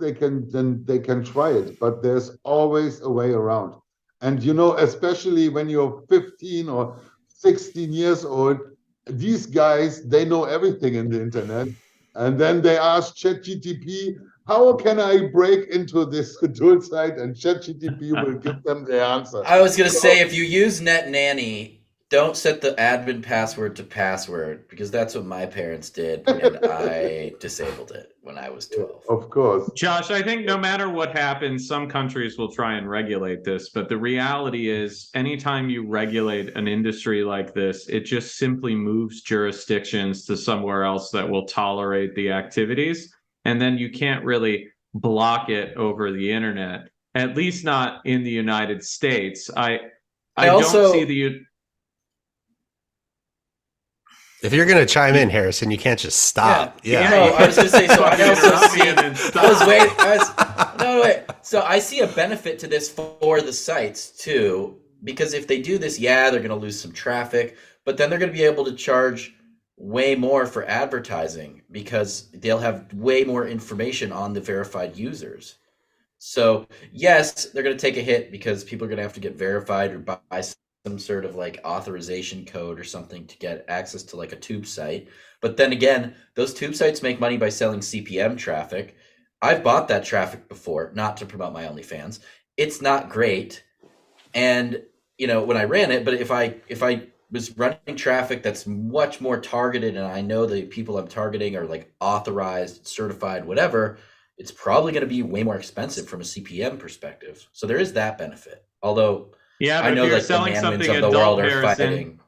E: they can try it, but there's always a way around. And you know, especially when you're 15 or 16 years old, these guys, they know everything in the internet. And then they ask ChatGPT, how can I break into this adult site? And ChatGPT will give them the answer.
A: I was going to say, if you use Net Nanny, don't set the admin password to password, because that's what my parents did, and I disabled it when I was 12.
E: Of course.
B: Josh, I think no matter what happens, some countries will try and regulate this. But the reality is, anytime you regulate an industry like this, it just simply moves jurisdictions to somewhere else that will tolerate the activities. And then you can't really block it over the internet, at least not in the United States. I also don't see the...
D: If you're going to chime in, Harrison, you can't just stop.
A: Yeah. No, I was just saying, so I also see, So I see a benefit to this for the sites too, because if they do this, they're going to lose some traffic, but then they're going to be able to charge way more for advertising because they'll have way more information on the verified users. So yes, they're going to take a hit because people are going to have to get verified or buy some sort of like authorization code or something to get access to like a tube site. But then again, those tube sites make money by selling CPM traffic. I've bought that traffic before, not to promote my OnlyFans. It's not great. And you know, when I ran it, but if I was running traffic that's much more targeted and I know the people I'm targeting are like authorized, certified, whatever, it's probably going to be way more expensive from a CPM perspective. So there is that benefit. Although
B: but
A: I know
B: if you're
A: that
B: selling
A: the
B: something
A: of the
B: adult,
A: world are
B: Harrison,
A: fighting.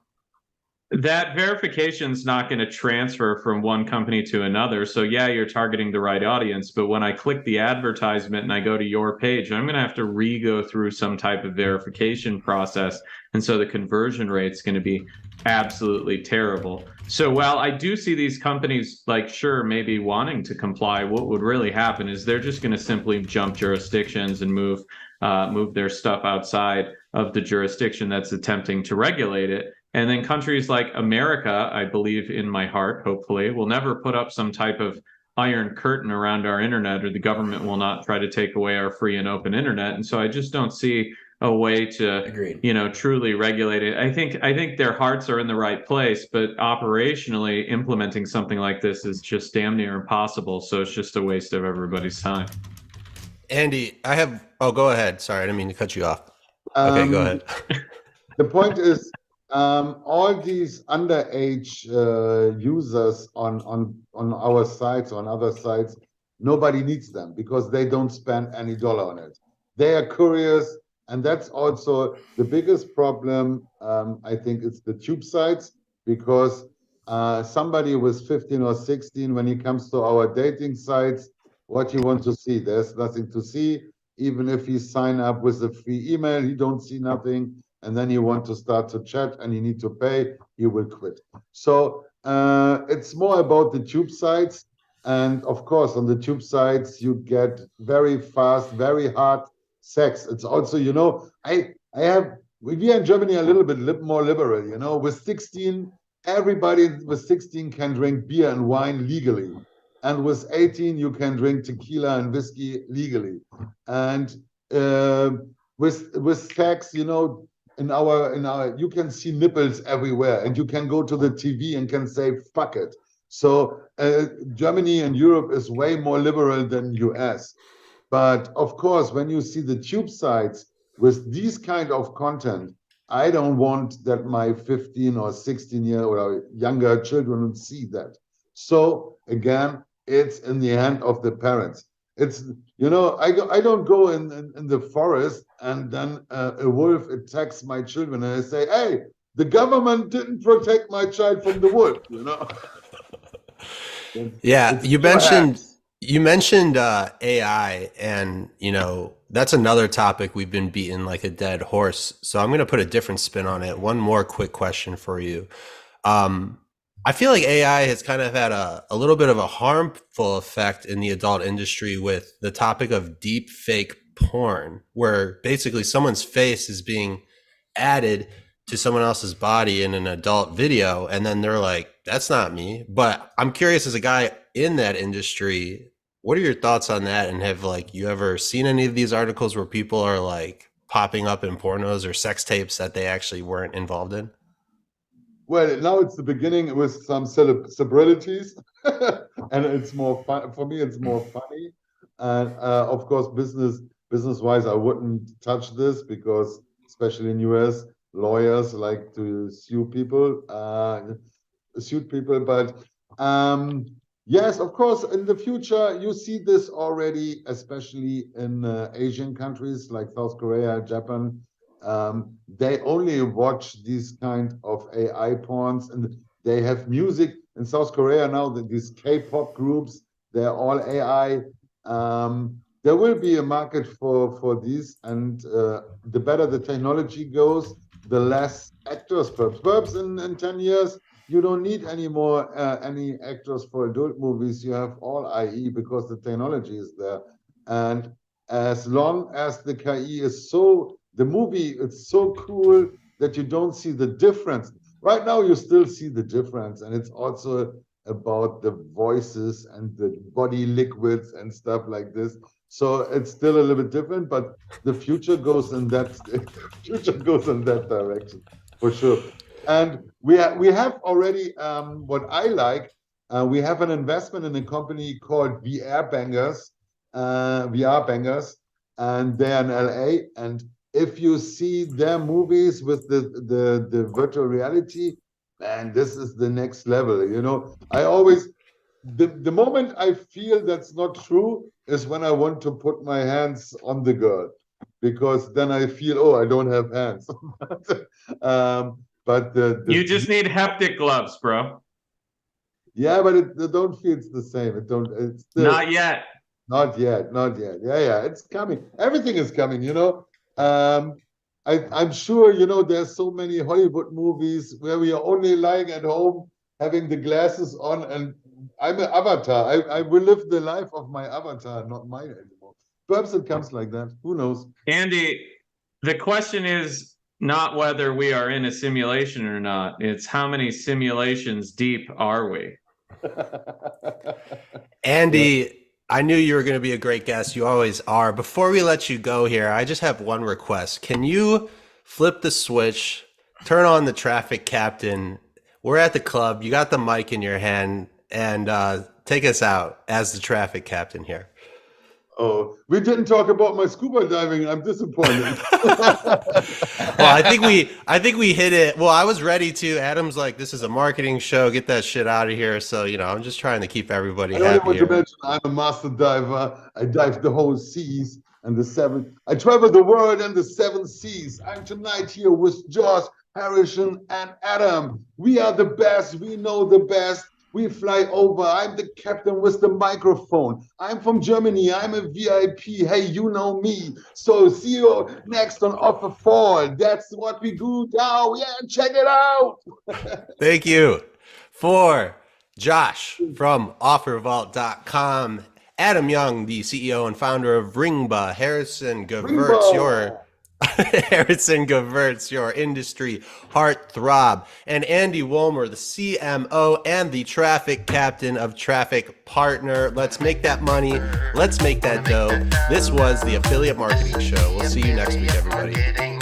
B: That verification is not going to transfer from one company to another. So yeah, you're targeting the right audience, but when I click the advertisement and I go to your page, I'm going to have to re-go through some type of verification process. And so the conversion rate is going to be absolutely terrible. So while I do see these companies like, sure, maybe wanting to comply, what would really happen is they're just going to simply jump jurisdictions and move their stuff outside of the jurisdiction that's attempting to regulate it. And then countries like America, I believe in my heart, hopefully, will never put up some type of iron curtain around our internet, or the government will not try to take away our free and open internet. And so I just don't see a way to,
A: Agreed.
B: truly regulate it. I think their hearts are in the right place, but operationally implementing something like this is just damn near impossible. So it's just a waste of everybody's time.
D: Andy, go ahead. Sorry, I didn't mean to cut you off. Okay, go ahead.
E: The point is, all these underage users on our sites, on other sites, nobody needs them because they don't spend any dollar on it. They are curious, and that's also the biggest problem. I think it's the tube sites, because somebody with 15 or 16, when he comes to our dating sites, what you want to see? There's nothing to see. Even if he sign up with a free email, he don't see nothing. And then you want to start to chat and you need to pay, you will quit. So it's more about the tube sites. And of course, on the tube sites, you get very fast, very hard sex. It's also, we are in Germany a little bit more liberal, with 16, everybody with 16 can drink beer and wine legally. And with 18, you can drink tequila and whiskey legally. And with sex, in our you can see nipples everywhere, and you can go to the TV and can say fuck it. So Germany and Europe is way more liberal than US. But of course, when you see the tube sites with these kind of content, I don't want that my 15 or 16-year-old or younger children would see that. So again, it's in the hand of the parents. It's, I don't go in the forest and then a wolf attacks my children and I say, hey, the government didn't protect my child from the wolf,
D: Yeah, you mentioned AI, and that's another topic we've been beating like a dead horse. So I'm going to put a different spin on it. One more quick question for you. I feel like AI has kind of had a little bit of a harmful effect in the adult industry with the topic of deep fake porn, where basically someone's face is being added to someone else's body in an adult video, and then they're like, that's not me. But I'm curious, as a guy in that industry, what are your thoughts on that? And have you ever seen any of these articles where people are like popping up in pornos or sex tapes that they actually weren't involved in?
E: Well, now it's the beginning with some celebrities, and it's more fun for me. It's more funny, and of course, business-wise, I wouldn't touch this because, especially in US, lawyers like to sue people. But yes, of course, in the future, you see this already, especially in Asian countries like South Korea, Japan. They only watch these kind of AI porns, and they have music in South Korea now. These K-pop groups, they're all AI. There will be a market for these, and the better the technology goes, the less actors. Perhaps in 10 years, you don't need any more any actors for adult movies. You have all IE because the technology is there, and as long as the KI is the movie, it's so cool that you don't see the difference. Right now, you still see the difference, and it's also about the voices and the body liquids and stuff like this. So it's still a little bit different, but the future goes in that direction for sure. And we have already what I like. We have an investment in a company called VR Bangers, and they're in LA. And if you see their movies with the virtual reality, man, this is the next level. I always, the moment I feel that's not true is when I want to put my hands on the girl, because then I feel, oh, I don't have hands. But
B: You just need haptic gloves, bro.
E: yeah, but it don't feel it's the same. It don't. It's still
B: Not yet.
E: not yet. Not yet. Yeah, it's coming. Everything is coming. I'm sure there's so many Hollywood movies where we are only lying at home having the glasses on, and I'm an avatar. I will live the life of my avatar, not mine anymore. Perhaps it comes like that. Who knows?
B: Andy, the question is not whether we are in a simulation or not. It's how many simulations deep are we?
D: Andy, I knew you were going to be a great guest. You always are. Before we let you go here, I just have one request. Can you flip the switch, turn on the traffic captain? We're at the club. You got the mic in your hand, and take us out as the traffic captain here.
E: Oh, we didn't talk about my scuba diving. I'm disappointed.
D: Well, I think we hit it. Well, I was ready to. Adam's like, this is a marketing show. Get that shit out of here. So, I'm just trying to keep everybody
E: I only
D: happy
E: want
D: here.
E: to mention I'm a master diver. I dive the whole seas and the seven. I travel the world and the 7 seas. I'm tonight here with Josh, Harrison, and Adam. We are the best. We know the best. We fly over. I'm the captain with the microphone. I'm from Germany. I'm a VIP. Hey, you know me. So see you next on OfferVault. That's what we do now. Yeah, check it out.
D: Thank you. For Josh from OfferVault.com, Adam Young, the CEO and founder of Ringba, Harrison Gevirtz, your industry heartthrob, and Andy Wullmer, the CMO and the traffic captain of TrafficPartner. Let's make that money. Let's make that dough. This was the Affiliate Marketing Show. We'll see you next week, everybody.
C: Marketing